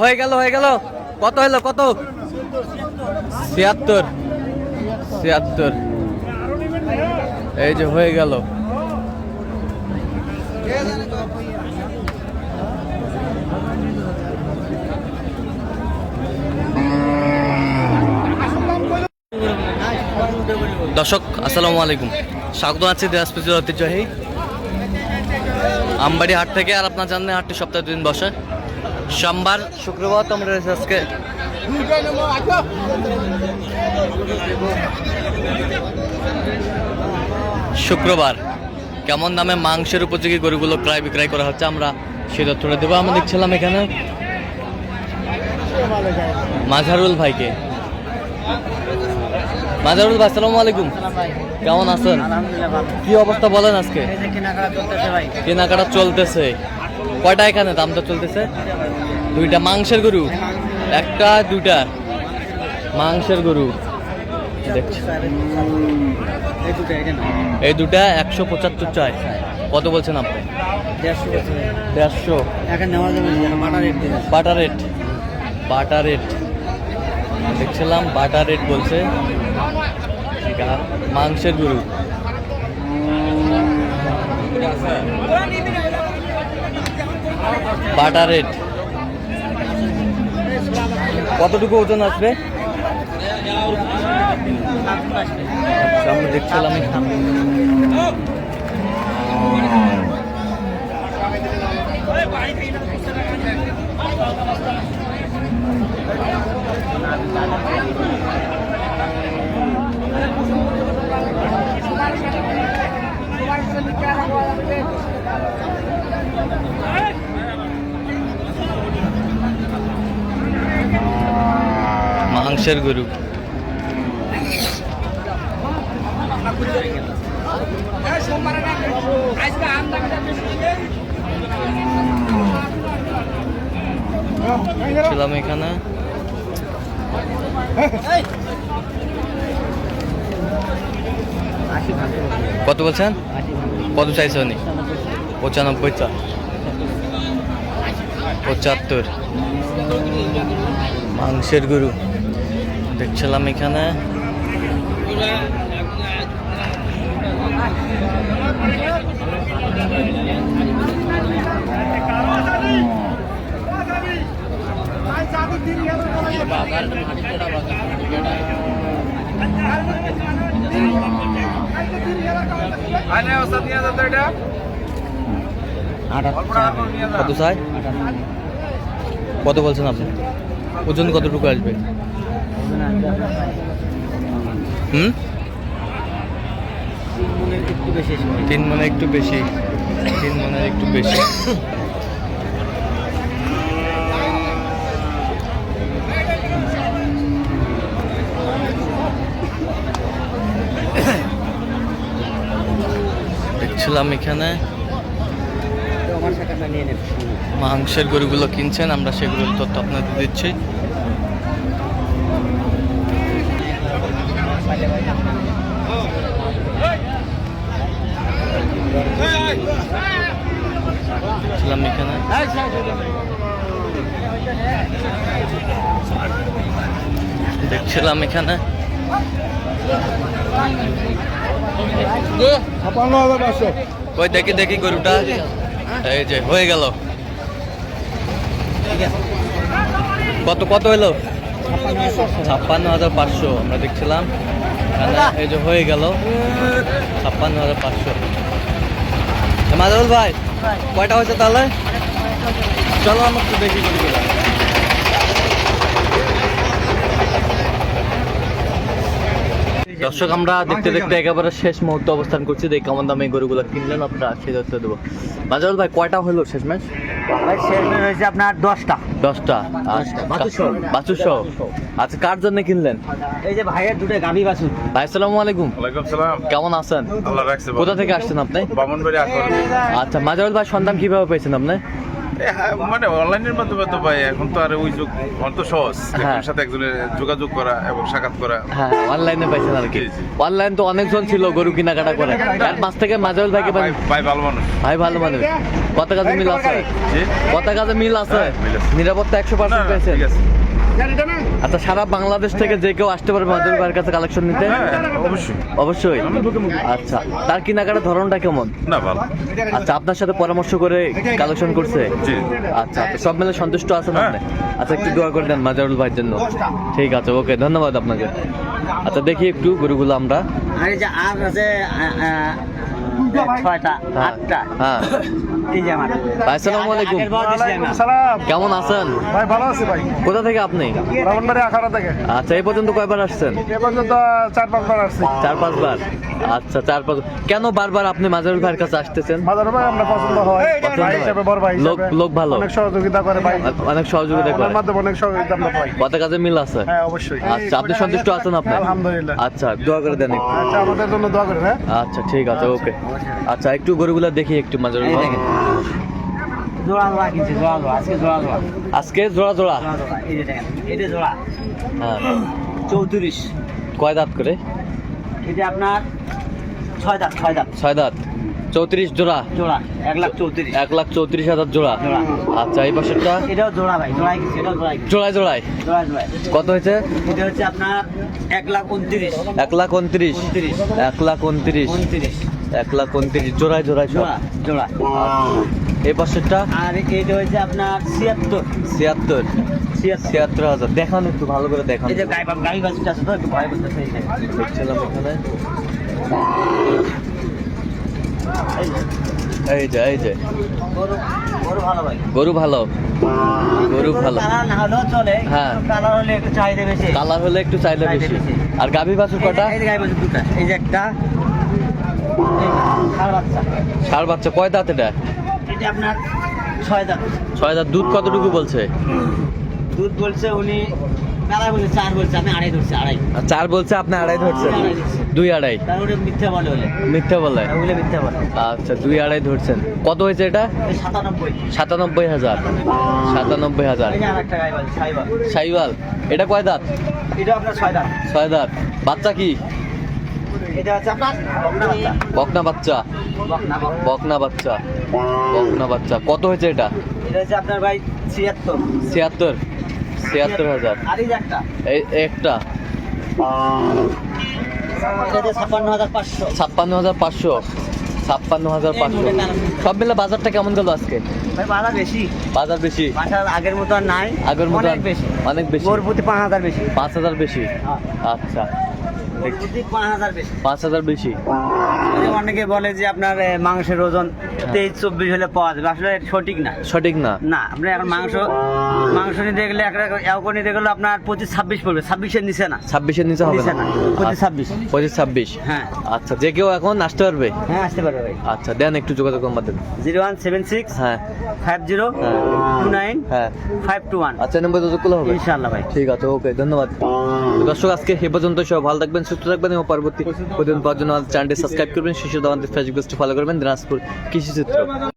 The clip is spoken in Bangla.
হয়ে গেল হয়ে গেল। কত হলো কত? ৭৬ ৭৬। এই যে হয়ে গেল। দর্শক আসসালামু আলাইকুম, স্বাগত আছি দিনাজপুর ঐতিহ্যবাহী আমবাড়ি হাট থেকে। আর আপনার জানেন হাটটি সপ্তাহে 2 দিন বসে, সোমবার শুক্রবার। তো আমরা রয়েছে আজকে শুক্রবার। কেমন দামে মাংসের উপযোগী গরুগুলো ক্রয় বিক্রয় করা হচ্ছে আমরা সেই তথ্যটা দেবো। আমরা দেখছিলাম এখানে মাঝারুল ভাইকে। মাঝারুল ভাই আসসালামু আলাইকুম, কেমন আছেন? কি অবস্থা বলেন আজকে? কেনাকাটা চলতেছে। কয়টা এখানে দামটা চলতেছে? 2টা মাংসের গরু, একটা 2টা মাংসের গরু দেখছি। এই 2টা 175 চাই। কত বলছেন আপনি? 150। বাটা রেট, বাটা রেট দেখছিলাম, বাটা রেট বলছে। মাংসের গরু বাটা রেট। কতটুকু ওজন আসবে? আমরা দেখছিলাম মাংসের গরু। ছিলাম এখানে কত বলছেন? কত চাইছে উনি? 95 চা, 75 মাংসের গরু দেখছিলাম এখানে। কত চাই? কত বলছেন আপনি? ওজন কতটুকু আসবে? 3 মনে একটু বেশি, 3 মনের একটু বেশি। দেখছিলাম এখানে মাংসের গরুগুলো কিনছেন, আমরা সেগুলোর তথ্য আপনাদের দিচ্ছি। এখানে দেখছিলাম এখানে কই দেখি দেখি গরুটা। এই যে হয়ে গেল। কত কত হলো? 56,500 আমরা দেখছিলাম। এই যে হয়ে গেল 56,500। মাজারুল ভাই কয়টা হয়েছে তাহলে? চলো আমরা একটু দেখি গরুগুলো। দর্শক আমরা দেখতে দেখতে একেবারে শেষ মুহূর্তে অবস্থান করছি। দেখি কেমন দামে গরুগুলো কিনলেন আপনারা সেই তথ্য দেবো। মাজারুল ভাই কয়টা হলো শেষ ম্যাচ? শেষ ম্যাচ হয়েছে আপনার 10টা। 10টা বাছুর। আচ্ছা কার জন্য কিনলেন? এই যে ভাইয়ের 2টা গাভী বাছুর। ভাই আসসালামু আলাইকুম। ওয়ালাইকুম সালাম। কেমন আছেন? আল্লাহ রাখছে। কোথা থেকে আসছেন আপনি? বামনবাড়ি আসর। আচ্ছা মাজারুল ভাই সন্ধান কিভাবে পেয়েছেন আপনি? মানে অনলাইনের মাধ্যমে তো ভাই এখন তো আর ওই যুগ এখন তো সহজ একজনের সাথে একজনের যোগাযোগ করা এবং সাক্ষাৎ করা। হ্যাঁ অনলাইনে পাইছেন আর কি। জি, জি। অনলাইন তো অনেকজন ছিল গরু কেনাকাটা করে, এর মাছ থেকে মাজাউল ভাইকে ভাই ভাই ভালো মানুষ। ভাই ভালো মানুষ। কত কাজে মিল আছে? জি? কত কাজে মিল আছে? হ্যাঁ, মিল আছে। নিরাপত্তা 100% পেয়েছেন? ঠিক আছে। আচ্ছা সারা বাংলাদেশ থেকে যে কেউ আসতে পারবে মাজাউল ভাইয়ের কাছে কালেকশন নিতে? হ্যাঁ অবশ্যই। অবশ্যই। আচ্ছা তার কেনাকাটার ধরনটা কেমন? না ভালো। আচ্ছা আপনার সাথে পরামর্শ করে কালেকশন করছে? জি। আচ্ছা তো সব মিলে সন্তুষ্ট আছেন হ্যাঁ। আপনি? আচ্ছা একটু দোয়া করে দেন মাজারুল ভাইয়ের জন্য। ঠিক আছে ওকে ধন্যবাদ আপনাকে। আচ্ছা দেখি একটু গরুগুলো আমরা। আর এই যে আর আছে 6টা হ্যাঁ 8টা হ্যাঁ এই যে আমার ভাই আসসালামু আলাইকুম। আগের বার দিছিলাম না। সালাম কেমন আছেন? ভাই, ভালো আছি ভাই। কোথা থেকে আপনি? ব্রাহ্মণবাড়িয়া আখাড়া থেকে আচ্ছা এই পর্যন্ত কয়বার আসছেন? এ পর্যন্ত 4-5 বার আসছি। 4-5 বার। আচ্ছা 4-5। কেন বারবার আপনি মাজারুল ভাইয়ের কাছে আসতেছেন? মাদার ভাই আমরা পছন্দ হয়, পছন্দ ভাই হয়। হিসেবে, বড় ভাই লোক- হিসেবে লোক ভালো। অনেক সহযোগিতা করে ভাই। অনেক সহযোগিতা করে। ওনার মাধ্যমে অনেক সহযোগিতা আমরা পাই। কত কাজে মিল আছে? হ্যাঁ অবশ্যই। আচ্ছা আপনি সন্তুষ্ট আছেন আপনি? আলহামদুলিল্লাহ। আচ্ছা দোয়া করে দেন একটু। আচ্ছা আমাদের জন্য দোয়া করেন। হ্যাঁ আচ্ছা ঠিক আছে ওকে। আচ্ছা একটু গরুগুলা দেখি একটু মাজারুল এই ভাই। দেখেন। জোড়া জোড়া কিনছে, জোড়া জোড়া আজকে জোড়া জোড়া আজকে জোড়া জোড়া। জোড়া জোড়া এই যে দেখেন এটা জোড়া হ্যাঁ 34 কয় দাঁত করে? এটা আপনার 6 দাঁত 6 দাঁত 6 দাঁত 34 জোড়া। জোড়া 1,34,000 1,34,000 জোড়া। জোড়া। আচ্ছা এই পাশেরটা এটাও জোড়া ভাই, জোড়াই কিনছে, এটাও জোড়াই কিনছে। জোড়ায় জোড়ায় জোড়া জোড়াই কত হয়েছে? এটা হচ্ছে আপনার 1,29,000 1,29,000 1,29,000 1,29,000 জোড়ায় জোড়ায় সব। জোড়া জোড়া। এই পাশেরটা আর এটা হচ্ছে আপনার 76 76 76,000 দেখান একটু ভালো করে দেখান। এই যে গাড়ি বাসটা আছে তো একটু ভয় করতেছে এই যে। দেখছিলাম এখানে। এই যে, এই যে গরু গরু ভালো ভাই, গরু ভালো। গরু ভালো। কালার না হলেও চলে, হ্যাঁ। কালার হলে একটু চাহিদা বেশি। কালার হলে একটু চাইলে চাহিদা বেশি। বেশি। আর গাভী বাছুর কটা? এই যে গাড়ি বাসটা দুটা, এই যে একটা এই যে, ষাঁড় বাচ্চা। ষাঁড় বাচ্চা কয় দাঁত এটা? এটা আপনার 6 দাঁত। 6 দাঁত। দুধ কতটুকু বলছে? দুধ বলছে উনি মেলায় বলছে 4 বলছে, আমি 2.5 ধরছি 2.5। আর 4 বলছে আপনি 2.5 ধরছেন? 2.5 তার ওটা মিথ্যা বলে হলে, মিথ্যা বলে? ওগুলো মিথ্যা বলে। আচ্ছা 2.5 ধরছেন। কত হয়েছে এটা? এই 97। 97,000 97,000 এই যে আরেকটা গাড়ি বাসটা সাইবার, শাইওয়াল। এটা কয় দাঁত? এটা আপনার 6 দাঁত। 6 দাঁত। বাচ্চা কি? এটা হচ্ছে আপনার বকনা বাচ্চা। বকনা বাচ্চা। বকনা বকনা। বকনা বাচ্চা। বকনা বাচ্চা। কত হয়েছে এটা? এটা হচ্ছে আপনার ভাই 76। 76,000 আর এই যে একটা, এই একটা এটা হচ্ছে 56,500। 56,500 56,500 সব মিলে বাজারটা কেমন গেল আজকে? ভাই বাজার বেশি, বাজার বেশি? বাজার আগের মতো আর নাই, আগের মতো অনেক বেশি, অনেক বেশি। গরুর প্রতি 5,000 বেশি। 5,000 বেশি। হ্যাঁ। আচ্ছা গরুর প্রতি 5,000 বেশি। 5,000 বেশি। এই যে অনেকে বলে যে আপনার মাংসের ওজন 23-24 হলে পাওয়া যাবে, আসলে এটা সঠিক না। সঠিক না। না, আপনি এখন মাংস নিতে গেলে এও নিতে গেলে আপনার 25-26 পড়বে, 26-এর নিচে না। 26-এর নিচে হবে নিচে না? না, 25-26। 25-26। হ্যাঁ আচ্ছা যে কেউ এখন আসতে পারবে? হ্যাঁ আসতে পারবে ভাই। আচ্ছা দেন একটু যোগাযোগ নাম্বার দেন। 0176 হ্যাঁ 50 হ্যাঁ 29 হ্যাঁ 521। আচ্ছা নম্বর যোগাযোগ করলে হবে? ইনশাআল্লাহ ভাই। ঠিক আছে ওকে ধন্যবাদ। তো দর্শক আজকে এ পর্যন্ত সব ভালো থাকবেন সুস্থ থাকবেন এবং পরবর্তী প্রতিদিন পাওয়ার জন্য চ্যানেলটি সাবস্ক্রাইব করবেন, শিশু দাওয়ান্তের ফেসবুক পেজটি ফলো করবেন। দিনাজপুর কৃষি চিত্র।